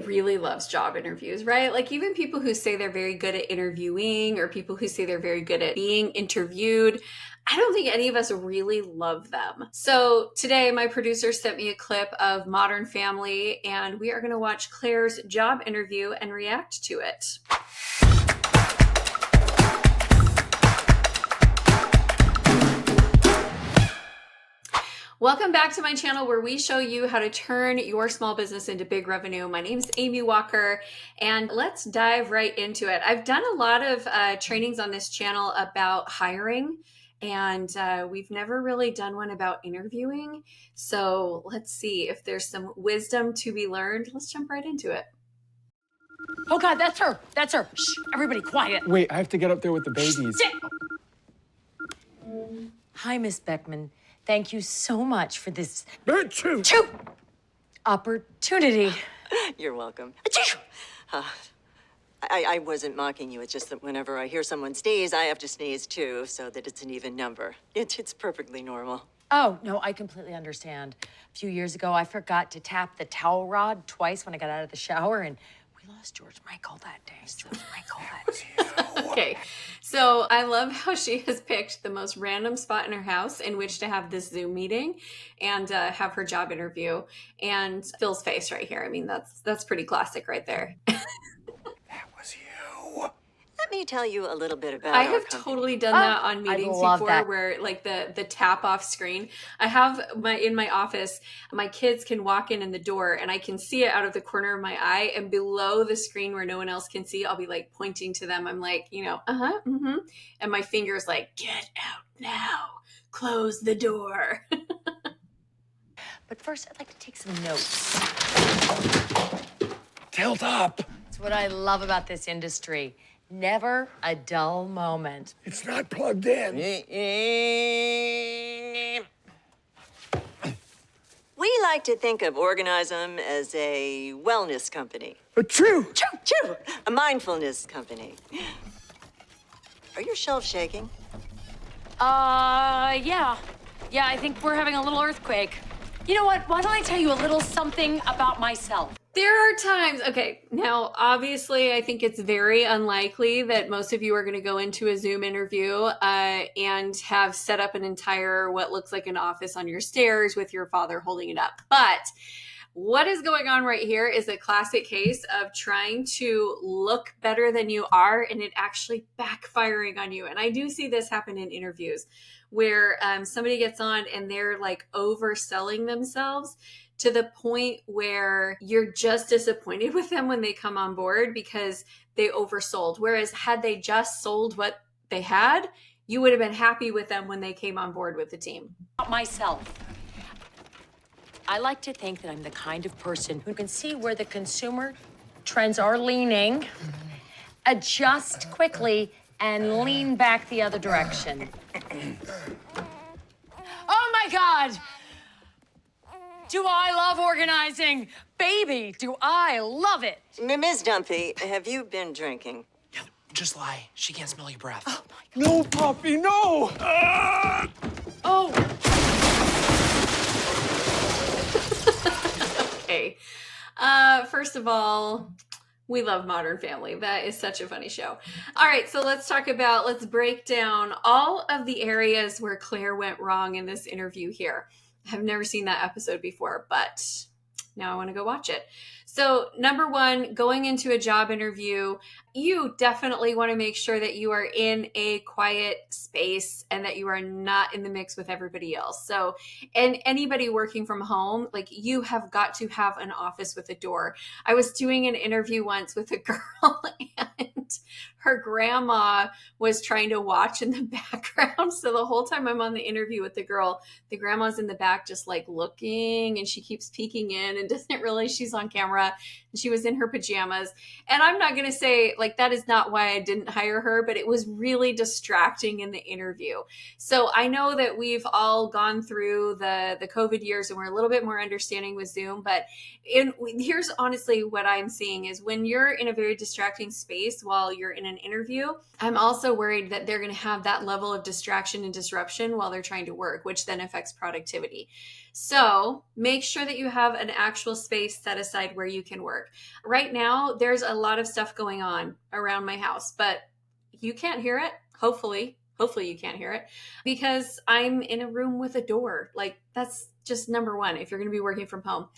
really loves job interviews, right? Like even people who say they're very good at interviewing or people who say they're very good at being interviewed, I don't think any of us really love them. So today my producer sent me a clip of Modern Family and we are going to watch Claire's job interview and react to it. Welcome back to my channel where we show you how to turn your small business into big revenue. My name is Amy Walker and let's dive right into it. I've done a lot of trainings on this channel about hiring and we've never really done one about interviewing. So let's see if there's some wisdom to be learned. Let's jump right into it. Oh God, that's her. That's her. Shh, everybody quiet. Wait, I have to get up there with the babies. Sit. Hi, Miss Beckman. Thank you so much for this opportunity. You're welcome. I wasn't mocking you. It's just that whenever I hear someone sneeze, I have to sneeze too, so that it's an even number. It's perfectly normal. Oh, no, I completely understand. A few years ago, I forgot to tap the towel rod twice when I got out of the shower, and we lost George Michael that day. Okay, so I love how she has picked the most random spot in her house in which to have this Zoom meeting and have her job interview. And Phil's face right here. I mean, that's pretty classic right there. That was you. Let me tell you a little bit about I our have company. totally done that on meetings love before that. where like the tap off screen. I have in my office, my kids can walk in the door and I can see it out of the corner of my eye, and below the screen where no one else can see, I'll be like pointing to them. I'm like, and my finger's like, get out now, close the door. But first, I'd like to take some notes. Tilt up. That's what I love about this industry. Never a dull moment. It's not plugged in. We like to think of Organism as a wellness company. True. True. A mindfulness company. Are your shelves shaking? Yeah. Yeah, I think we're having a little earthquake. You know what? Why don't I tell you a little something about myself? There are times, okay, now obviously I think it's very unlikely that most of you are going to go into a Zoom interview and have set up an entire, what looks like an office on your stairs with your father holding it up. But what is going on right here is a classic case of trying to look better than you are and it actually backfiring on you. And I do see this happen in interviews where somebody gets on and they're like overselling themselves to the point where you're just disappointed with them when they come on board because they oversold. Whereas had they just sold what they had, you would have been happy with them when they came on board with the team. About myself. I like to think that I'm the kind of person who can see where the consumer trends are leaning, adjust quickly, and lean back the other direction. Oh my God! Do I love organizing? Baby, do I love it! Ms. Dumpy, have you been drinking? Yeah, just lie. She can't smell your breath. Oh my God. No, Puppy, no. Oh! Okay. First of all, we love Modern Family. That is such a funny show. All right, so let's break down all of the areas where Claire went wrong in this interview here. I've never seen that episode before, but now I want to go watch it. So number one, going into a job interview, you definitely want to make sure that you are in a quiet space and that you are not in the mix with everybody else. So, and anybody working from home, like you have got to have an office with a door. I was doing an interview once with a girl and her grandma was trying to watch in the background. So the whole time I'm on the interview with the girl, the grandma's in the back just like looking and she keeps peeking in and doesn't realize she's on camera. And she was in her pajamas. And I'm not going to say like that is not why I didn't hire her, but it was really distracting in the interview. So I know that we've all gone through the COVID years and we're a little bit more understanding with Zoom, but here's honestly what I'm seeing is when you're in a very distracting space while while you're in an interview. I'm also worried that they're going to have that level of distraction and disruption while they're trying to work, which then affects productivity. So make sure that you have an actual space set aside where you can work. Right now, there's a lot of stuff going on around my house, but you can't hear it. Hopefully you can't hear it because I'm in a room with a door. Like, that's just number one if you're going to be working from home.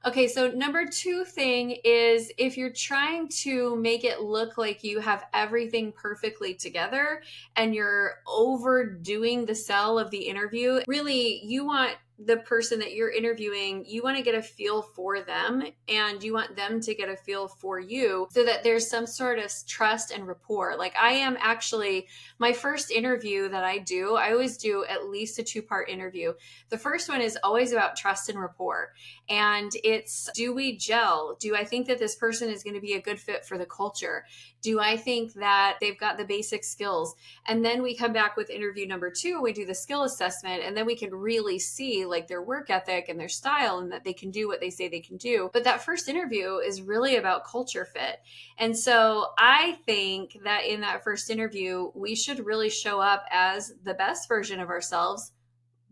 Okay, so number two thing is if you're trying to make it look like you have everything perfectly together and you're overdoing the sell of the interview, really you want the person that you're interviewing, you want to get a feel for them and you want them to get a feel for you so that there's some sort of trust and rapport. Like I am actually, my first interview that I do, I always do at least a 2-part interview. The first one is always about trust and rapport. And it's, do we gel? Do I think that this person is going to be a good fit for the culture? Do I think that they've got the basic skills? And then we come back with interview number 2, we do the skill assessment, and then we can really see like their work ethic and their style and that they can do what they say they can do. But that first interview is really about culture fit. And so I think that in that first interview, we should really show up as the best version of ourselves,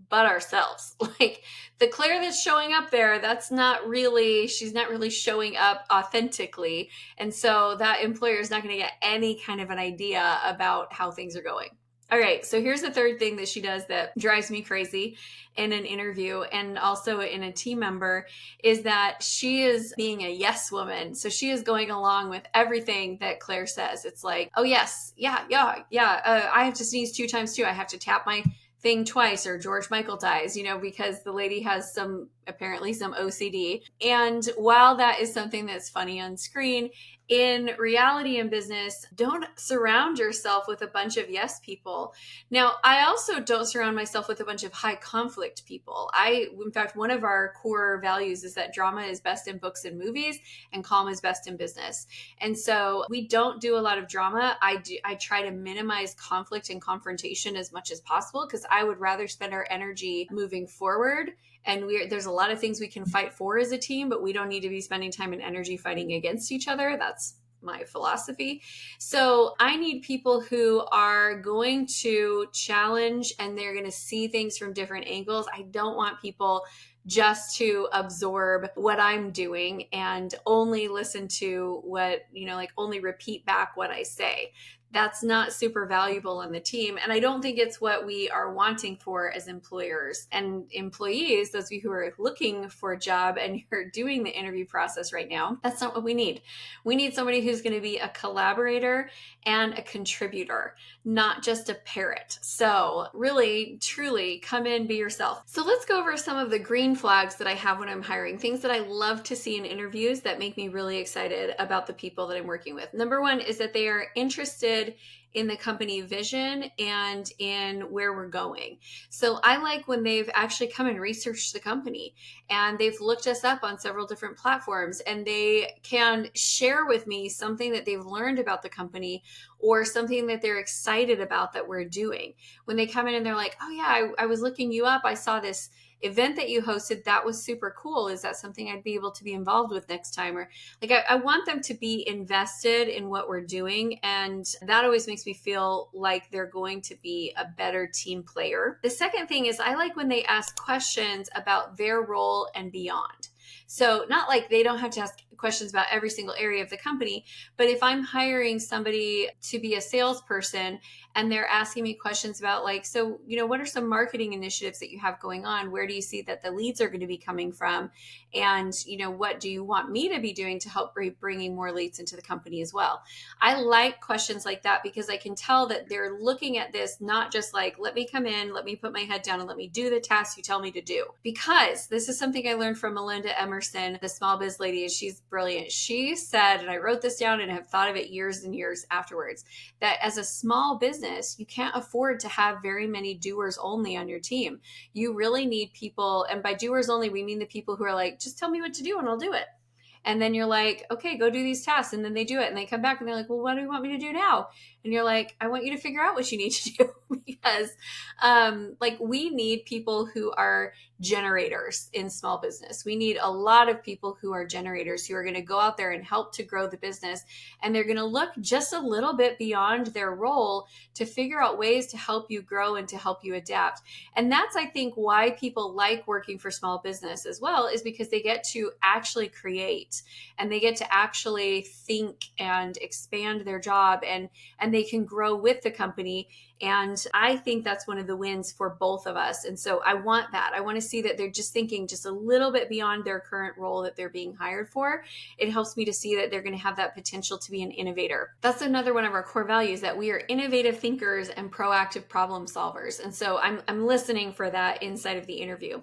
but ourselves. Like the Claire that's showing up there, she's not really showing up authentically. And so that employer is not going to get any kind of an idea about how things are going. All right, so here's the third thing that she does that drives me crazy in an interview and also in a team member is that she is being a yes woman. So she is going along with everything that Claire says. It's like, oh yes, yeah. I have to sneeze 2 times too. I have to tap my thing twice or George Michael dies, because the lady has apparently some OCD. And while that is something that's funny on screen, in reality and business, don't surround yourself with a bunch of yes people. Now, I also don't surround myself with a bunch of high conflict people. In fact, one of our core values is that drama is best in books and movies and calm is best in business. And so we don't do a lot of drama. I try to minimize conflict and confrontation as much as possible because I would rather spend our energy moving forward. And there's a lot of things we can fight for as a team, but we don't need to be spending time and energy fighting against each other. That's my philosophy. So I need people who are going to challenge and they're going to see things from different angles. I don't want people just to absorb what I'm doing and only listen to what, only repeat back what I say. That's not super valuable in the team. And I don't think it's what we are wanting for as employers and employees, those of you who are looking for a job and you're doing the interview process right now. That's not what we need. We need somebody who's going to be a collaborator and a contributor, not just a parrot. So really, truly come in, be yourself. So let's go over some of the green flags that I have when I'm hiring, things that I love to see in interviews that make me really excited about the people that I'm working with. Number 1 is that they are interested in the company vision and in where we're going. So I like when they've actually come and researched the company and they've looked us up on several different platforms and they can share with me something that they've learned about the company or something that they're excited about that we're doing. When they come in and they're like, oh yeah, I was looking you up. I saw this event that you hosted. That was super cool. Is that something I'd be able to be involved with next time? Or like, I want them to be invested in what we're doing. And that always makes me feel like they're going to be a better team player. The second thing is I like when they ask questions about their role and beyond. So not like they don't have to ask questions about every single area of the company, but if I'm hiring somebody to be a salesperson and they're asking me questions about like, so, what are some marketing initiatives that you have going on? Where do you see that the leads are going to be coming from? And, what do you want me to be doing to help bringing more leads into the company as well? I like questions like that because I can tell that they're looking at this, not just like, let me come in, let me put my head down and let me do the tasks you tell me to do. Because this is something I learned from Melinda Emerson, the small biz lady. She's brilliant. She said, and I wrote this down and have thought of it years and years afterwards, that as a small business, you can't afford to have very many doers only on your team. You really need people. And by doers only, we mean the people who are like, just tell me what to do and I'll do it. And then you're like, okay, go do these tasks. And then they do it and they come back and they're like, well, what do you want me to do now? And you're like, I want you to figure out what you need to do because we need people who are generators in small business. We need a lot of people who are generators, who are going to go out there and help to grow the business. And they're going to look just a little bit beyond their role to figure out ways to help you grow and to help you adapt. And that's, I think, why people like working for small business as well, is because they get to actually create and they get to actually think and expand their job, and they can grow with the company. And I think that's one of the wins for both of us. And so I want that. I want to see that they're just thinking just a little bit beyond their current role that they're being hired for. It helps me to see that they're going to have that potential to be an innovator. That's another one of our core values, that we are innovative thinkers and proactive problem solvers. And so I'm listening for that inside of the interview.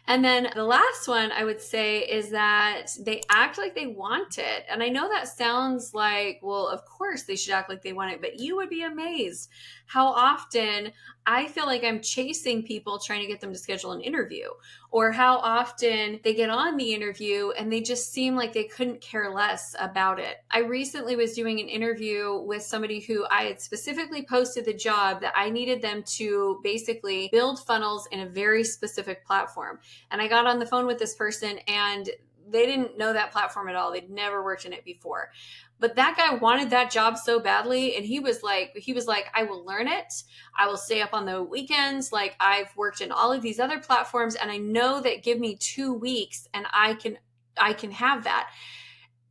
And then the last one I would say is that they act like they want it. And I know that sounds like, well, of course they should act like they want it, but you would be amazed how often I feel like I'm chasing people trying to get them to schedule an interview, or how often they get on the interview and they just seem like they couldn't care less about it. I recently was doing an interview with somebody who I had specifically posted the job that I needed them to basically build funnels in a very specific platform. And I got on the phone with this person and they didn't know that platform at all. They'd never worked in it before. But that guy wanted that job so badly. And he was like, I will learn it. I will stay up on the weekends. Like, I've worked in all of these other platforms and I know that give me 2 weeks and I can have that.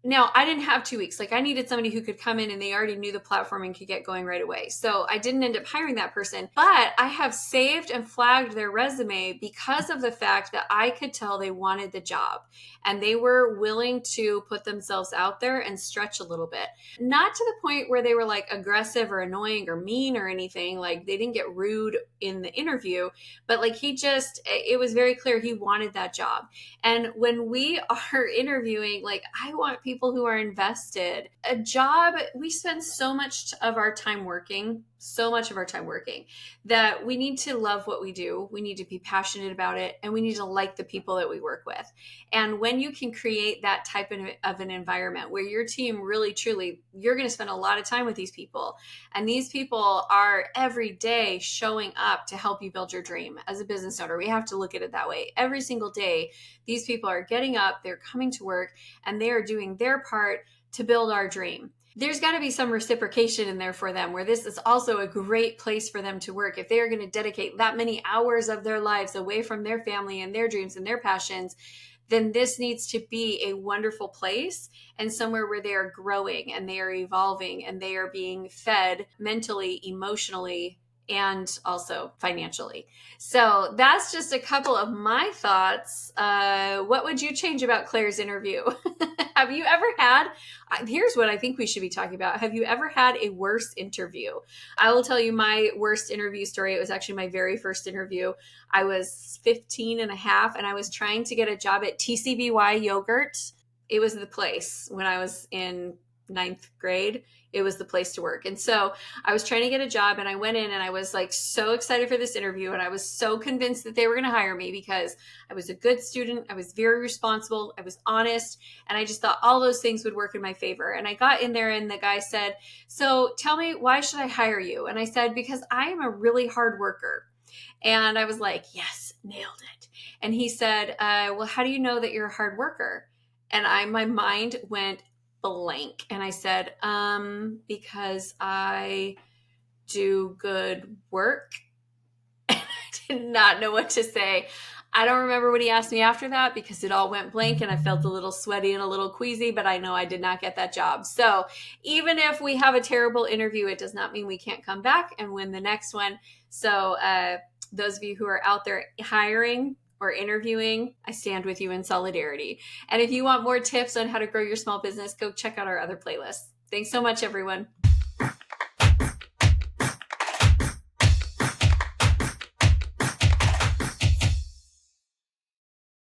Now, I didn't have 2 weeks. Like, I needed somebody who could come in and they already knew the platform and could get going right away. So I didn't end up hiring that person, but I have saved and flagged their resume because of the fact that I could tell they wanted the job and they were willing to put themselves out there and stretch a little bit. Not to the point where they were like aggressive or annoying or mean or anything. Like, they didn't get rude in the interview, but like, it was very clear he wanted that job. And when we are interviewing, like, I want people who are invested. A job, we spend so much of our time working, that we need to love what we do. We need to be passionate about it, and we need to like the people that we work with. And when you can create that type of an environment where your team really, truly, you're going to spend a lot of time with these people, and these people are every day showing up to help you build your dream. As a business owner, we have to look at it that way. Every single day, these people are getting up, they're coming to work, and they are doing their part to build our dream. There's got to be some reciprocation in there for them, where this is also a great place for them to work. If they are going to dedicate that many hours of their lives away from their family and their dreams and their passions, then this needs to be a wonderful place and somewhere where they are growing and they are evolving and they are being fed mentally, emotionally, and also financially. So that's just a couple of my thoughts. What would you change about Claire's interview? Have you ever had, here's what I think we should be talking about. Have you ever had a worse interview? I will tell you my worst interview story. It was actually my very first interview. I was 15 and a half and I was trying to get a job at TCBY Yogurt. It was the place when I was in 9th grade. It was the place to work. And so I was trying to get a job and I went in and I was like so excited for this interview. And I was so convinced that they were going to hire me because I was a good student. I was very responsible. I was honest. And I just thought all those things would work in my favor. And I got in there and the guy said, "So tell me, why should I hire you?" And I said, "Because I am a really hard worker." And I was like, yes, nailed it. And he said, "Well, how do you know that you're a hard worker?" And my mind went blank. And I said, because I do good work. And I did not know what to say. I don't remember what he asked me after that because it all went blank and I felt a little sweaty and a little queasy, but I know I did not get that job. So even if we have a terrible interview, it does not mean we can't come back and win the next one. So those of you who are out there hiring or interviewing, I stand with you in solidarity. And if you want more tips on how to grow your small business, go check out our other playlists. Thanks so much, everyone.